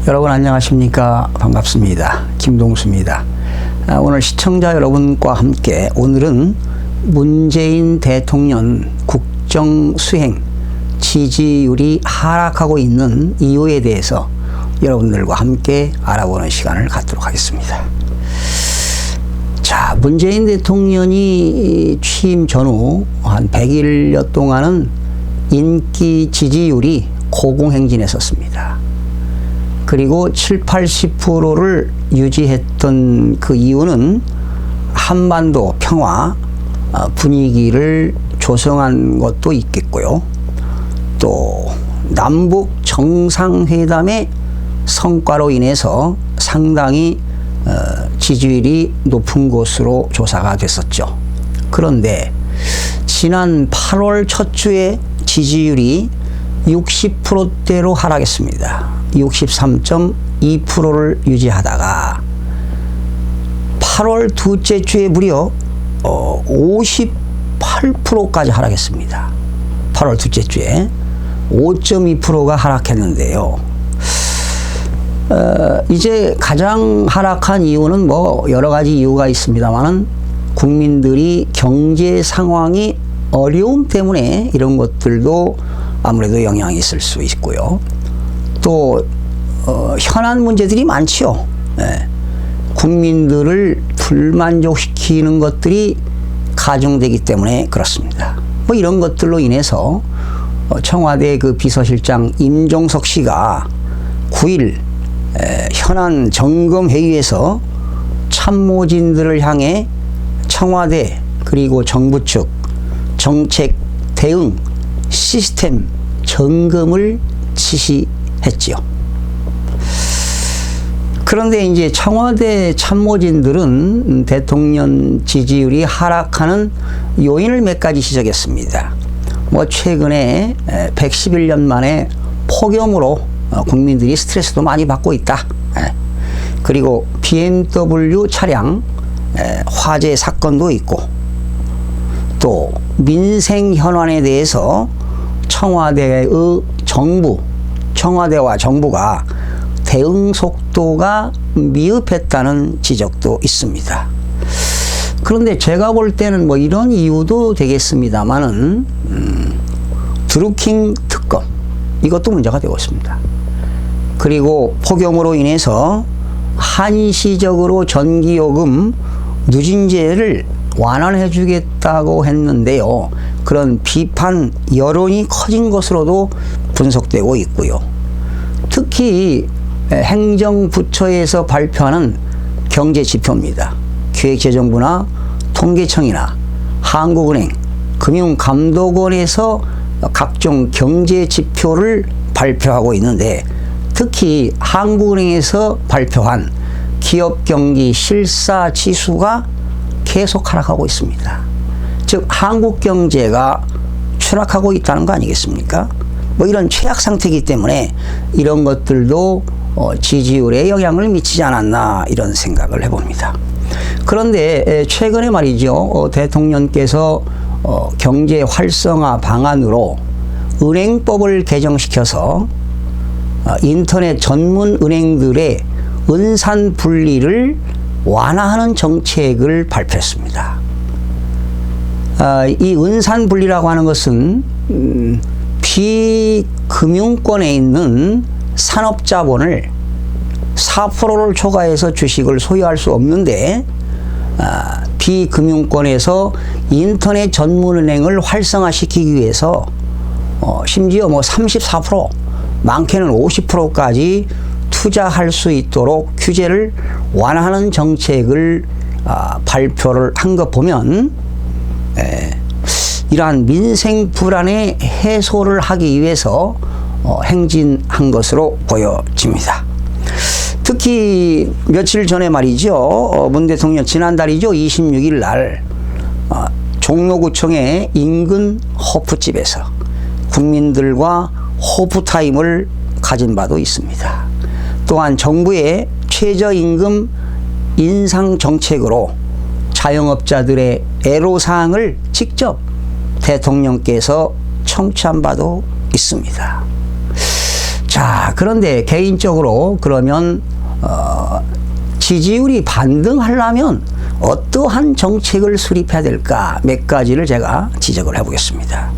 여러분 안녕하십니까? 반갑습니다. 김동수입니다. 오늘 시청자 여러분과 함께 오늘은 문재인 대통령 국정수행 지지율이 하락하고 있는 이유에 대해서 여러분들과 함께 알아보는 시간을 갖도록 하겠습니다. 자, 문재인 대통령이 취임 전후 한 100일여 동안은 인기 지지율이 고공행진했었습니다. 그리고 70~80%를 유지했던 그 이유는 한반도 평화 분위기를 조성한 것도 있겠고요. 또 남북 정상회담의 성과로 인해서 상당히 지지율이 높은 것으로 조사가 됐었죠. 그런데 지난 8월 첫 주에 지지율이 60%대로 하락했습니다. 63.2%를 유지하다가 8월 둘째 주에 무려 58%까지 하락했습니다. 8월 둘째 주에 5.2%가 하락했는데요. 이제 가장 하락한 이유는 뭐 여러 가지 이유가 있습니다만은 국민들이 경제 상황이 어려움 때문에 이런 것들도 아무래도 영향이 있을 수 있고요. 또 현안 문제들이 많지요. 네. 국민들을 불만족시키는 것들이 가중되기 때문에 그렇습니다. 뭐 이런 것들로 인해서 청와대 그 비서실장 임종석 씨가 9일 현안 점검 회의에서 참모진들을 향해 청와대 그리고 정부 측 정책 대응 시스템 점검을 지시했지요. 그런데 이제 청와대 참모진들은 대통령 지지율이 하락하는 요인을 몇 가지 지적했습니다. 뭐 최근에 111년 만에 폭염으로 국민들이 스트레스도 많이 받고 있다. 그리고 BMW 차량 화재 사건도 있고, 또 민생 현안에 대해서 청와대와 정부가 대응 속도가 미흡했다는 지적도 있습니다. 그런데 제가 볼 때는 뭐 이런 이유도 되겠습니다만은 드루킹 특검 이것도 문제가 되고 있습니다. 그리고 폭염으로 인해서 한시적으로 전기요금 누진제를 완화해 주겠다고 했는데요. 그런 비판 여론이 커진 것으로도 분석되고 있고요. 특히 행정부처에서 발표하는 경제지표입니다. 기획재정부나 통계청이나 한국은행, 금융감독원에서 각종 경제지표를 발표하고 있는데, 특히 한국은행에서 발표한 기업경기 실사지수가 계속 하락하고 있습니다. 즉 한국 경제가 추락하고 있다는 거 아니겠습니까? 뭐 이런 최악 상태이기 때문에 이런 것들도 지지율에 영향을 미치지 않았나 이런 생각을 해봅니다. 그런데 최근에 말이죠, 대통령께서 경제 활성화 방안으로 은행법을 개정시켜서 인터넷 전문 은행들의 은산 분리를 완화하는 정책을 발표했습니다. 이 은산 분리라고 하는 것은 비금융권에 있는 산업자본을 4%를 초과해서 주식을 소유할 수 없는데, 비금융권에서 인터넷 전문은행을 활성화시키기 위해서 심지어 뭐 34%, 많게는 50%까지 투자할 수 있도록 규제를 완화하는 정책을 발표를 한 것 보면 이러한 민생 불안의 해소를 하기 위해서 행진한 것으로 보여집니다. 특히 며칠 전에 말이죠, 문 대통령 지난달이죠, 26일 날 종로구청의 인근 호프집에서 국민들과 호프타임을 가진 바도 있습니다. 또한 정부의 최저임금 인상 정책으로 자영업자들의 애로사항을 직접 대통령께서 청취한 바도 있습니다. 자, 그런데 개인적으로 그러면 지지율이 반등하려면 어떠한 정책을 수립해야 될까? 몇 가지를 제가 지적을 해보겠습니다.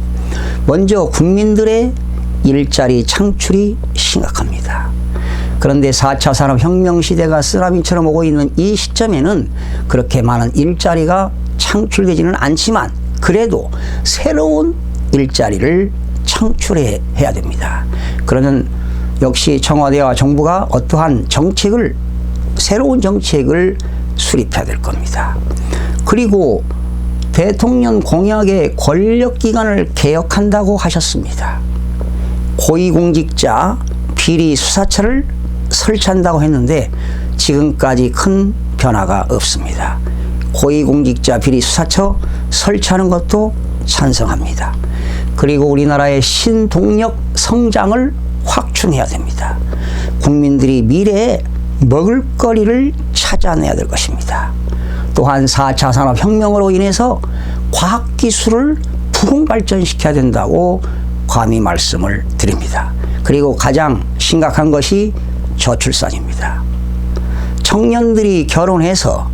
먼저 국민들의 일자리 창출이 심각합니다. 그런데 4차 산업혁명 시대가 쓰나미처럼 오고 있는 이 시점에는 그렇게 많은 일자리가 창출되지는 않지만 그래도 새로운 일자리를 창출해야 됩니다. 그러면 역시 청와대와 정부가 어떠한 정책을 새로운 정책을 수립해야 될 겁니다. 그리고 대통령 공약의 권력기관을 개혁한다고 하셨습니다. 고위공직자 비리수사처를 설치한다고 했는데 지금까지 큰 변화가 없습니다. 고위공직자 비리수사처 설치하는 것도 찬성합니다. 그리고 우리나라의 신동력 성장을 확충해야 됩니다. 국민들이 미래에 먹을거리를 찾아내야 될 것입니다. 또한 4차 산업혁명으로 인해서 과학기술을 부흥발전시켜야 된다고 감히 말씀을 드립니다. 그리고 가장 심각한 것이 저출산입니다. 청년들이 결혼해서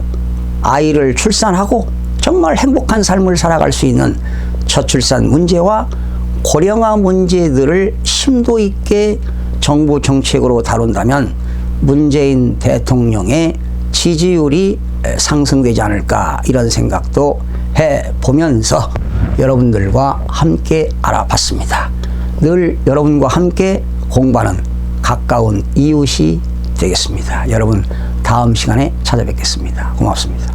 아이를 출산하고 정말 행복한 삶을 살아갈 수 있는 저출산 문제와 고령화 문제들을 심도 있게 정부 정책으로 다룬다면 문재인 대통령의 지지율이 상승되지 않을까 이런 생각도 해보면서 여러분들과 함께 알아봤습니다. 늘 여러분과 함께 공부하는 가까운 이웃이 되겠습니다. 여러분 다음 시간에 찾아뵙겠습니다. 고맙습니다.